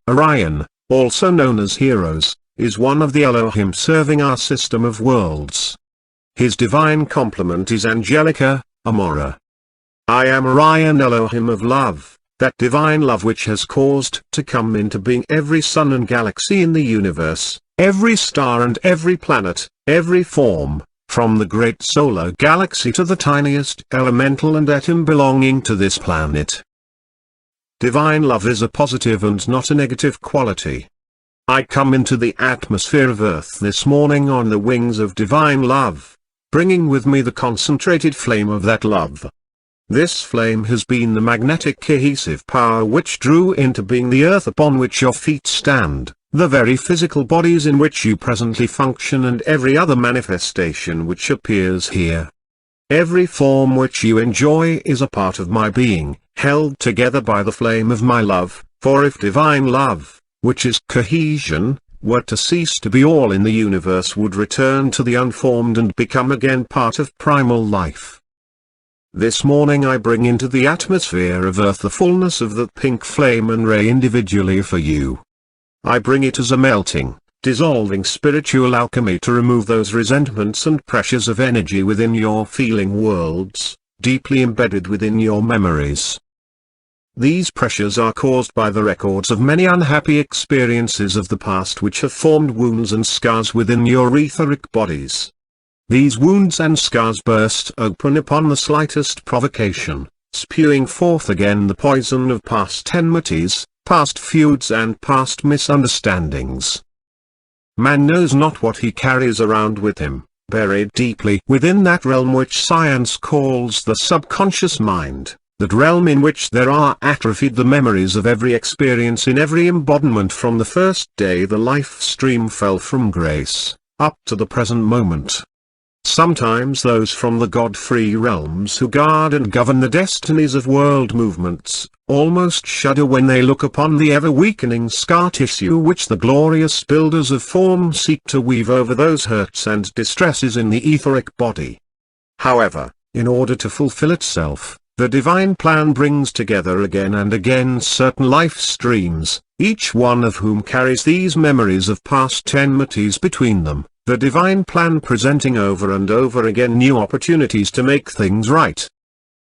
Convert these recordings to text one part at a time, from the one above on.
Orion, also known as Heroes, is one of the Elohim serving our system of worlds. His divine complement is Angelica, Amora. I am Orion, Elohim of love, that divine love which has caused to come into being every sun and galaxy in the universe, every star and every planet, every form, from the great solar galaxy to the tiniest elemental and atom belonging to this planet. Divine love is a positive and not a negative quality. I come into the atmosphere of Earth this morning on the wings of divine love, bringing with me the concentrated flame of that love. This flame has been the magnetic cohesive power which drew into being the earth upon which your feet stand, the very physical bodies in which you presently function, and every other manifestation which appears here. Every form which you enjoy is a part of my being, held together by the flame of my love, for if divine love, which is cohesion, were to cease to be, all in the universe would return to the unformed and become again part of primal life. This morning I bring into the atmosphere of Earth the fullness of that pink flame and ray individually for you. I bring it as a melting, dissolving spiritual alchemy to remove those resentments and pressures of energy within your feeling worlds, deeply embedded within your memories. These pressures are caused by the records of many unhappy experiences of the past which have formed wounds and scars within your etheric bodies. These wounds and scars burst open upon the slightest provocation, spewing forth again the poison of past enmities, past feuds and past misunderstandings. Man knows not what he carries around with him, buried deeply within that realm which science calls the subconscious mind, that realm in which there are atrophied the memories of every experience in every embodiment from the first day the life stream fell from grace, up to the present moment. Sometimes those from the God-free realms who guard and govern the destinies of world movements, almost shudder when they look upon the ever-weakening scar tissue which the glorious builders of form seek to weave over those hurts and distresses in the etheric body. However, in order to fulfill itself, the divine plan brings together again and again certain life streams, each one of whom carries these memories of past enmities between them. The divine plan presenting over and over again new opportunities to make things right.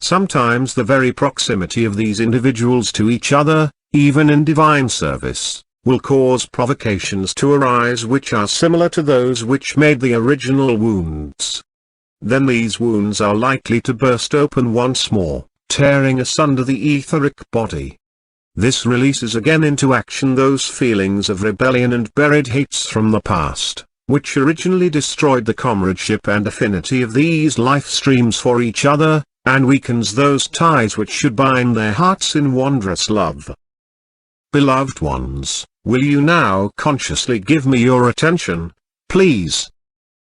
Sometimes the very proximity of these individuals to each other, even in divine service, will cause provocations to arise which are similar to those which made the original wounds. Then these wounds are likely to burst open once more, tearing asunder the etheric body. This releases again into action those feelings of rebellion and buried hates from the past, which originally destroyed the comradeship and affinity of these life streams for each other, and weakens those ties which should bind their hearts in wondrous love. Beloved ones, will you now consciously give me your attention, please?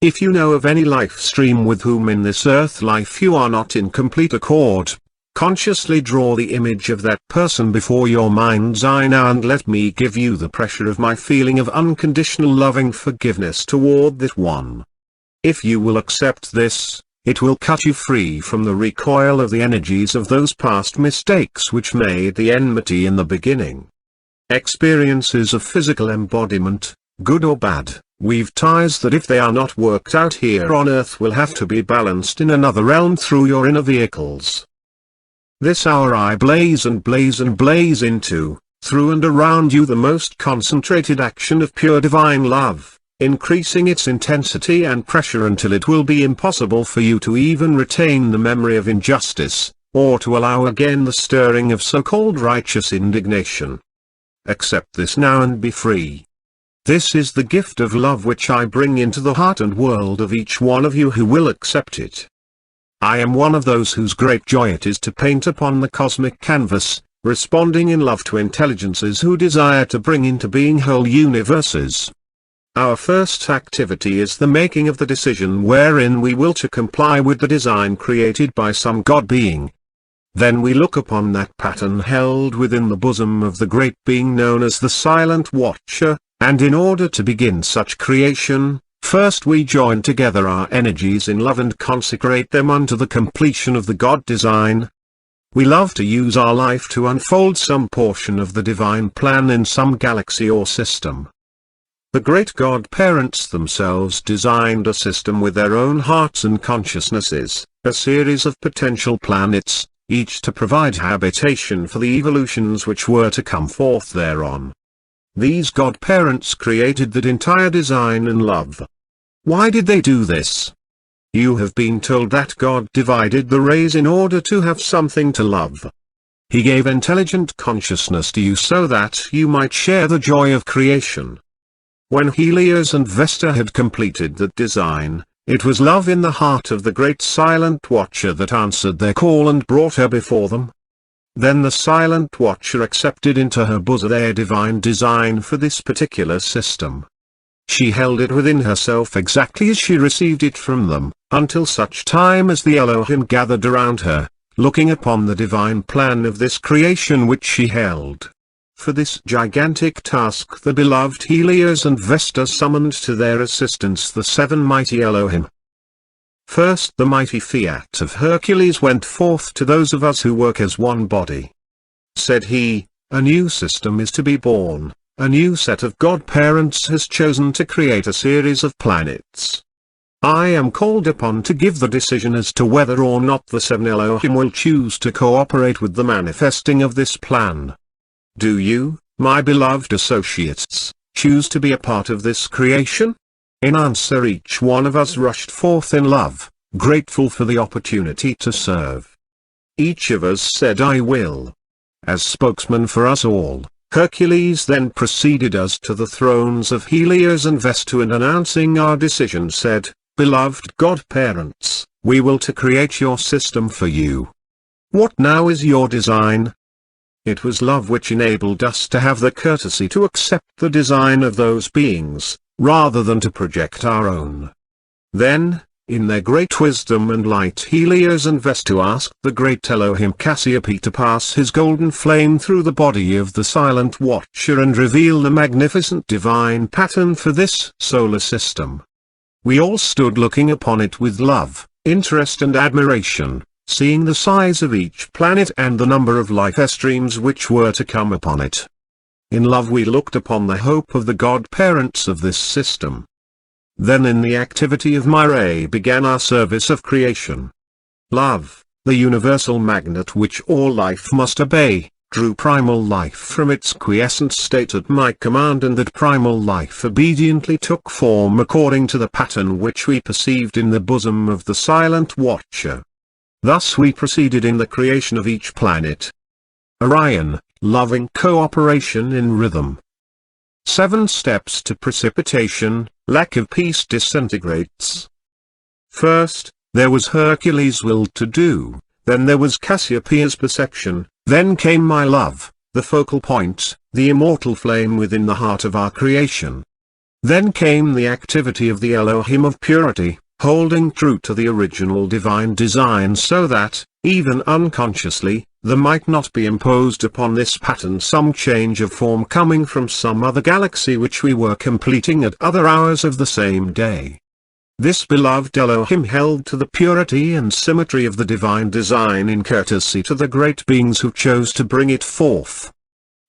If you know of any life stream with whom in this earth life you are not in complete accord, consciously draw the image of that person before your mind's eye now, and let me give you the pressure of my feeling of unconditional loving forgiveness toward this one. If you will accept this, it will cut you free from the recoil of the energies of those past mistakes which made the enmity in the beginning. Experiences of physical embodiment, good or bad, weave ties that if they are not worked out here on earth will have to be balanced in another realm through your inner vehicles. This hour I blaze and blaze and blaze into, through and around you the most concentrated action of pure divine love, increasing its intensity and pressure until it will be impossible for you to even retain the memory of injustice, or to allow again the stirring of so-called righteous indignation. Accept this now and be free. This is the gift of love which I bring into the heart and world of each one of you who will accept it. I am one of those whose great joy it is to paint upon the cosmic canvas, responding in love to intelligences who desire to bring into being whole universes. Our first activity is the making of the decision wherein we will to comply with the design created by some God being. Then we look upon that pattern held within the bosom of the great being known as the Silent Watcher, and in order to begin such creation, first we join together our energies in love and consecrate them unto the completion of the God design. We love to use our life to unfold some portion of the divine plan in some galaxy or system. The great godparents themselves designed a system with their own hearts and consciousnesses, a series of potential planets, each to provide habitation for the evolutions which were to come forth thereon. These godparents created that entire design in love. Why did they do this? You have been told that God divided the rays in order to have something to love. He gave intelligent consciousness to you so that you might share the joy of creation. When Helios and Vesta had completed that design, it was love in the heart of the great silent watcher that answered their call and brought her before them. Then the silent watcher accepted into her bosom their divine design for this particular system. She held it within herself exactly as she received it from them, until such time as the Elohim gathered around her, looking upon the divine plan of this creation which she held. For this gigantic task the beloved Helios and Vesta summoned to their assistance the 7 mighty Elohim. First the mighty fiat of Hercules went forth to those of us who work as one body. Said he, a new system is to be born, a new set of godparents has chosen to create a series of planets. I am called upon to give the decision as to whether or not the 7 Elohim will choose to cooperate with the manifesting of this plan. Do you, my beloved associates, choose to be a part of this creation? In answer each one of us rushed forth in love, grateful for the opportunity to serve. Each of us said I will. As spokesman for us all, Hercules then preceded us to the thrones of Helios and Vesta and announcing our decision said, Beloved godparents, we will to create your system for you. What now is your design? It was love which enabled us to have the courtesy to accept the design of those beings, rather than to project our own. Then, in their great wisdom and light Helios and Vesta asked the great Elohim Cassiope to pass his golden flame through the body of the silent watcher and reveal the magnificent divine pattern for this solar system. We all stood looking upon it with love, interest and admiration, seeing the size of each planet and the number of life streams which were to come upon it. In love we looked upon the hope of the godparents of this system. Then in the activity of Myrae began our service of creation. Love, the universal magnet which all life must obey, drew primal life from its quiescent state at my command, and that primal life obediently took form according to the pattern which we perceived in the bosom of the silent watcher. Thus we proceeded in the creation of each planet. Orion, loving cooperation in rhythm. 7 steps to precipitation, lack of peace disintegrates. First, there was Hercules' will to do, then there was Cassiopeia's perception, then came my love, the focal point, the immortal flame within the heart of our creation. Then came the activity of the Elohim of purity, holding true to the original divine design so that, even unconsciously, there might not be imposed upon this pattern some change of form coming from some other galaxy which we were completing at other hours of the same day. This beloved Elohim held to the purity and symmetry of the divine design in courtesy to the great beings who chose to bring it forth.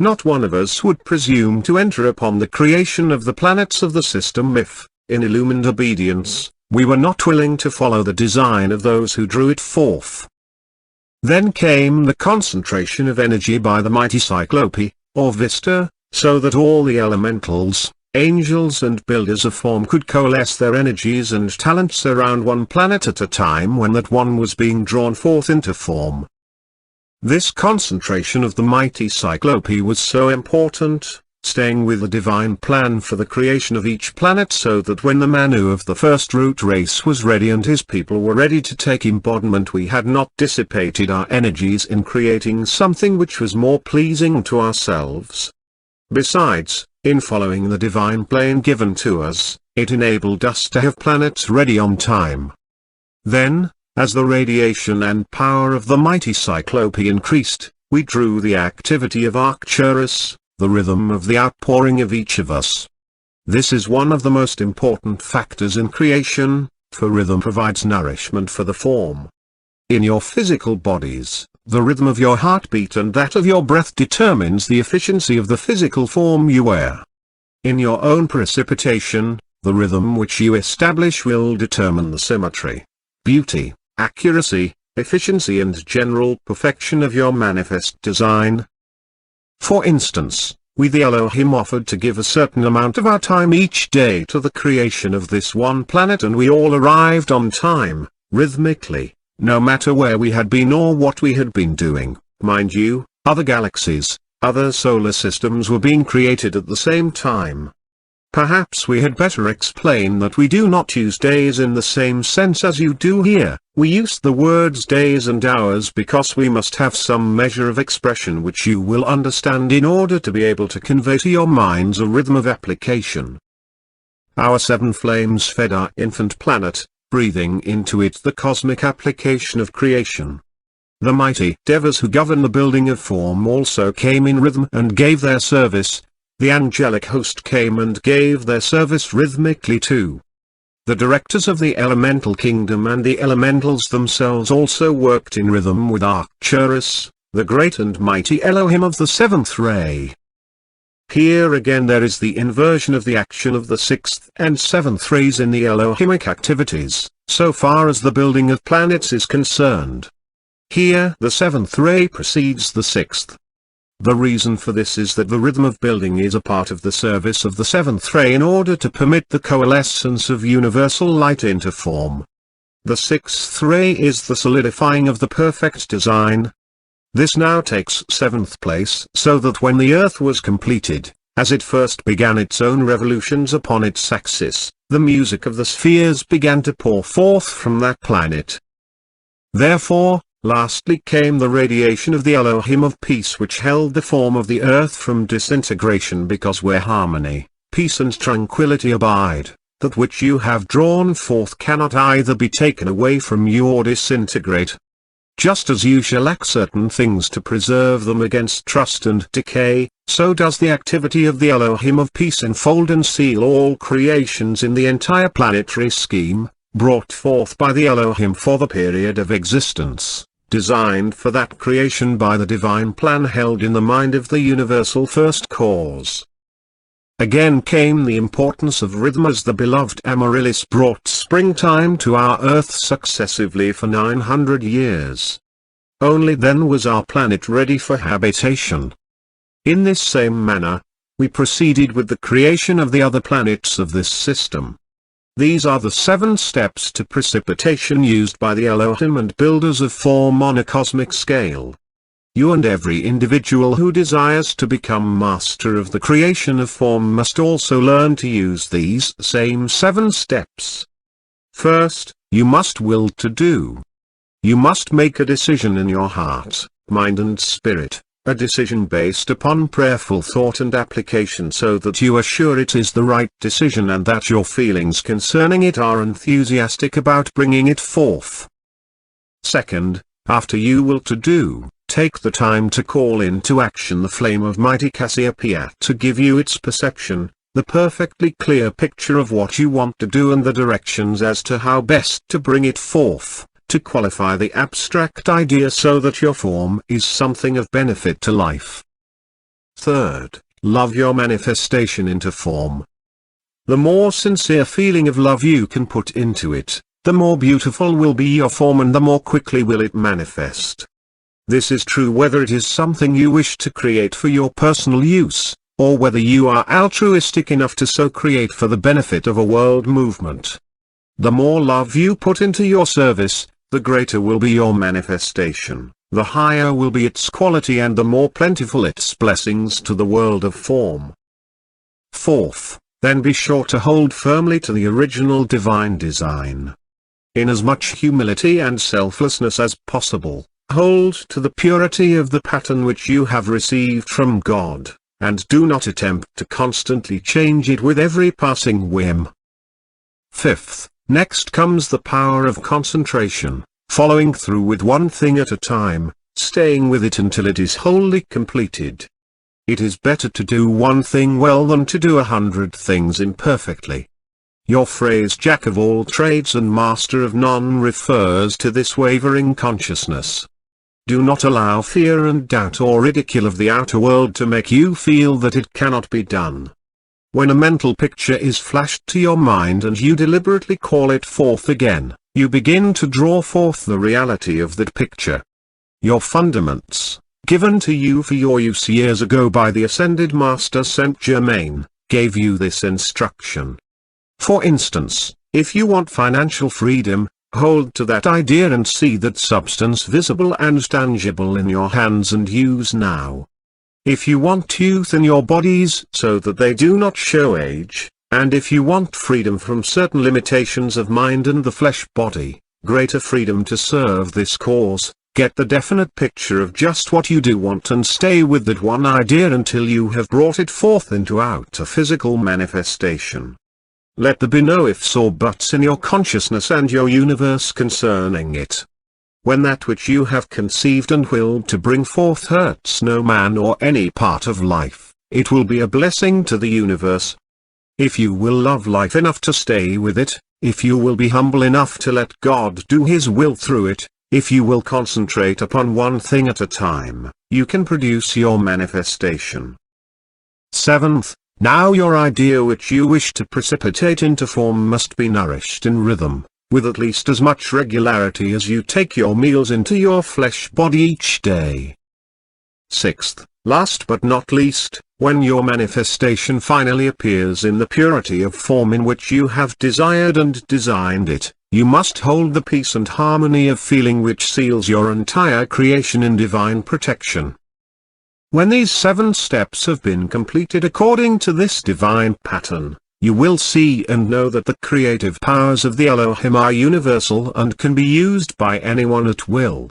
Not one of us would presume to enter upon the creation of the planets of the system if, in illumined obedience, we were not willing to follow the design of those who drew it forth. Then came the concentration of energy by the mighty Cyclope, or Vesta, so that all the elementals, angels and builders of form could coalesce their energies and talents around one planet at a time when that one was being drawn forth into form. This concentration of the mighty Cyclope was so important, staying with the divine plan for the creation of each planet, so that when the Manu of the first root race was ready and his people were ready to take embodiment, we had not dissipated our energies in creating something which was more pleasing to ourselves. Besides, in following the divine plan given to us, it enabled us to have planets ready on time. Then, as the radiation and power of the mighty Cyclope increased, we drew the activity of Arcturus, the rhythm of the outpouring of each of us. This is one of the most important factors in creation, for rhythm provides nourishment for the form. In your physical bodies, The rhythm of your heartbeat and that of your breath determines the efficiency of the physical form you wear. In your own precipitation, the rhythm which you establish will determine the symmetry, beauty, accuracy, efficiency and general perfection of your manifest design. For instance, we the Elohim offered to give a certain amount of our time each day to the creation of this one planet, and we all arrived on time, rhythmically, no matter where we had been or what we had been doing. Mind you, other galaxies, other solar systems were being created at the same time. Perhaps we had better explain that we do not use days in the same sense as you do here. We use the words days and hours because we must have some measure of expression which you will understand in order to be able to convey to your minds a rhythm of application. Our seven flames fed our infant planet, breathing into it the cosmic application of creation. The mighty devas who govern the building of form also came in rhythm and gave their service. The angelic host came and gave their service rhythmically too. The directors of the elemental kingdom and the elementals themselves also worked in rhythm with Arcturus, the great and mighty Elohim of the seventh ray. Here again there is the inversion of the action of the sixth and seventh rays in the Elohimic activities, so far as the building of planets is concerned. Here the seventh ray precedes the sixth. The reason for this is that the rhythm of building is a part of the service of the seventh ray in order to permit the coalescence of universal light into form. The sixth ray is the solidifying of the perfect design. This now takes seventh place, so that when the Earth was completed, as it first began its own revolutions upon its axis, the music of the spheres began to pour forth from that planet. Therefore, lastly came the radiation of the Elohim of peace, which held the form of the earth from disintegration, because where harmony, peace and tranquility abide, that which you have drawn forth cannot either be taken away from you or disintegrate. Just as you shall lack certain things to preserve them against rust and decay, so does the activity of the Elohim of peace enfold and seal all creations in the entire planetary scheme, brought forth by the Elohim for the period of existence, designed for that creation by the divine plan held in the mind of the universal first cause. Again came the importance of rhythm as the beloved Amaryllis brought springtime to our earth successively for 900 years. Only then was our planet ready for habitation. In this same manner, we proceeded with the creation of the other planets of this system. These are the 7 steps to precipitation used by the Elohim and builders of form on a cosmic scale. You and every individual who desires to become master of the creation of form must also learn to use these same 7 steps. First, you must will to do. You must make a decision in your heart, mind and spirit. A decision based upon prayerful thought and application, so that you are sure it is the right decision and that your feelings concerning it are enthusiastic about bringing it forth. Second, after you will to do, take the time to call into action the flame of mighty Cassiopeia to give you its perception, the perfectly clear picture of what you want to do and the directions as to how best to bring it forth, to qualify the abstract idea so that your form is something of benefit to life. Third, love your manifestation into form. The more sincere feeling of love you can put into it, the more beautiful will be your form and the more quickly will it manifest. This is true whether it is something you wish to create for your personal use, or whether you are altruistic enough to so create for the benefit of a world movement. The more love you put into your service, the greater will be your manifestation, the higher will be its quality and the more plentiful its blessings to the world of form. Fourth, then be sure to hold firmly to the original divine design. In as much humility and selflessness as possible, hold to the purity of the pattern which you have received from God, and do not attempt to constantly change it with every passing whim. Fifth, next comes the power of concentration, following through with one thing at a time, staying with it until it is wholly completed. It is better to do one thing well than to do 100 things imperfectly. Your phrase "Jack of all trades and master of none" refers to this wavering consciousness. Do not allow fear and doubt or ridicule of the outer world to make you feel that it cannot be done. When a mental picture is flashed to your mind and you deliberately call it forth again, you begin to draw forth the reality of that picture. Your fundaments, given to you for your use years ago by the Ascended Master Saint Germain, gave you this instruction. For instance, if you want financial freedom, hold to that idea and see that substance visible and tangible in your hands and use now. If you want youth in your bodies so that they do not show age, and if you want freedom from certain limitations of mind and the flesh body, greater freedom to serve this cause, get the definite picture of just what you do want and stay with that one idea until you have brought it forth into outer physical manifestation. Let there be no ifs or buts in your consciousness and your universe concerning it. When that which you have conceived and willed to bring forth hurts no man or any part of life, it will be a blessing to the universe. If you will love life enough to stay with it, if you will be humble enough to let God do His will through it, if you will concentrate upon one thing at a time, you can produce your manifestation. 7th, now your idea which you wish to precipitate into form must be nourished in rhythm, with at least as much regularity as you take your meals into your flesh body each day. 6th, last but not least, when your manifestation finally appears in the purity of form in which you have desired and designed it, you must hold the peace and harmony of feeling which seals your entire creation in divine protection. When these 7 steps have been completed according to this divine pattern, you will see and know that the creative powers of the Elohim are universal and can be used by anyone at will.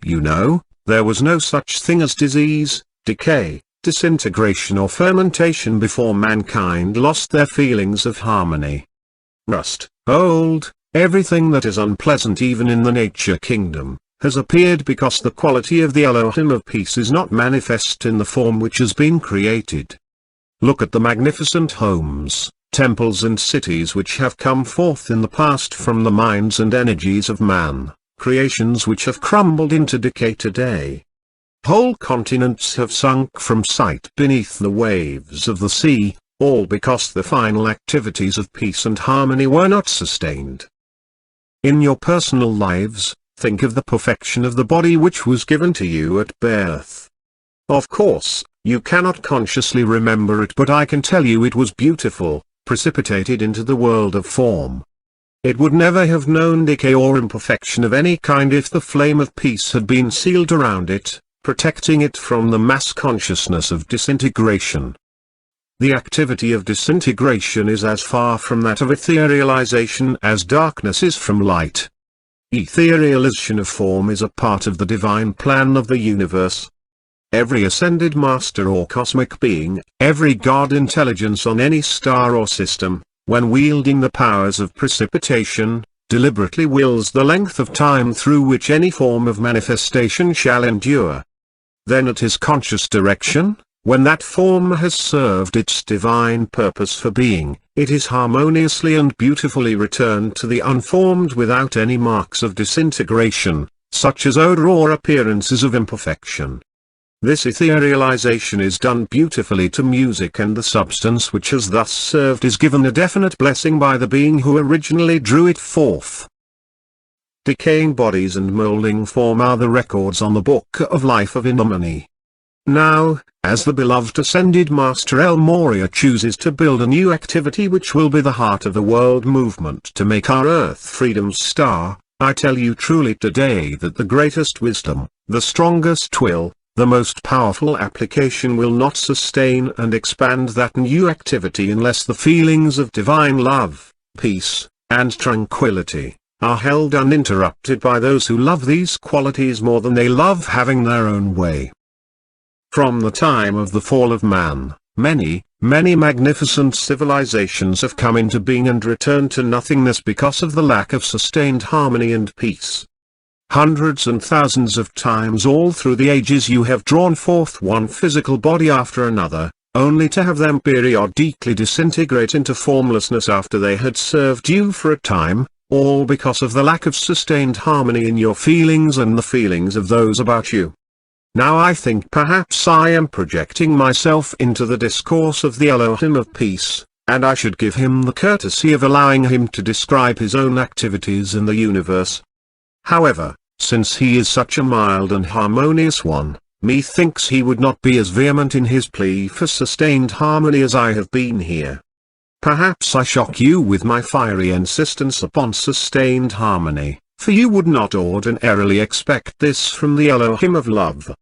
You know, there was no such thing as disease, decay, disintegration or fermentation before mankind lost their feelings of harmony. Rust, old, everything that is unpleasant even in the nature kingdom, has appeared because the quality of the Elohim of peace is not manifest in the form which has been created. Look at the magnificent homes, temples and cities which have come forth in the past from the minds and energies of man, creations which have crumbled into decay today. Whole continents have sunk from sight beneath the waves of the sea, all because the final activities of peace and harmony were not sustained. In your personal lives, think of the perfection of the body which was given to you at birth. Of course, you cannot consciously remember it, but I can tell you it was beautiful, precipitated into the world of form. It would never have known decay or imperfection of any kind if the flame of peace had been sealed around it, protecting it from the mass consciousness of disintegration. The activity of disintegration is as far from that of etherealization as darkness is from light. Etherealization of form is a part of the divine plan of the universe. Every ascended master or cosmic being, every God intelligence on any star or system, when wielding the powers of precipitation, deliberately wills the length of time through which any form of manifestation shall endure. Then at his conscious direction, when that form has served its divine purpose for being, it is harmoniously and beautifully returned to the unformed without any marks of disintegration, such as odor or appearances of imperfection. This etherealization is done beautifully to music, and the substance which has thus served is given a definite blessing by the being who originally drew it forth. Decaying bodies and molding form are the records on the book of life of Inamani. Now, as the beloved ascended Master El Morya chooses to build a new activity which will be the heart of the world movement to make our Earth Freedom's star, I tell you truly today that the greatest wisdom, the strongest will, the most powerful application will not sustain and expand that new activity unless the feelings of divine love, peace, and tranquility are held uninterrupted by those who love these qualities more than they love having their own way. From the time of the fall of man, many, many magnificent civilizations have come into being and returned to nothingness because of the lack of sustained harmony and peace. Hundreds and thousands of times all through the ages you have drawn forth one physical body after another, only to have them periodically disintegrate into formlessness after they had served you for a time, all because of the lack of sustained harmony in your feelings and the feelings of those about you. Now I think perhaps I am projecting myself into the discourse of the Elohim of peace, and I should give him the courtesy of allowing him to describe his own activities in the universe. However, since he is such a mild and harmonious one, methinks he would not be as vehement in his plea for sustained harmony as I have been here. Perhaps I shock you with my fiery insistence upon sustained harmony, for you would not ordinarily expect this from the Elohim of love.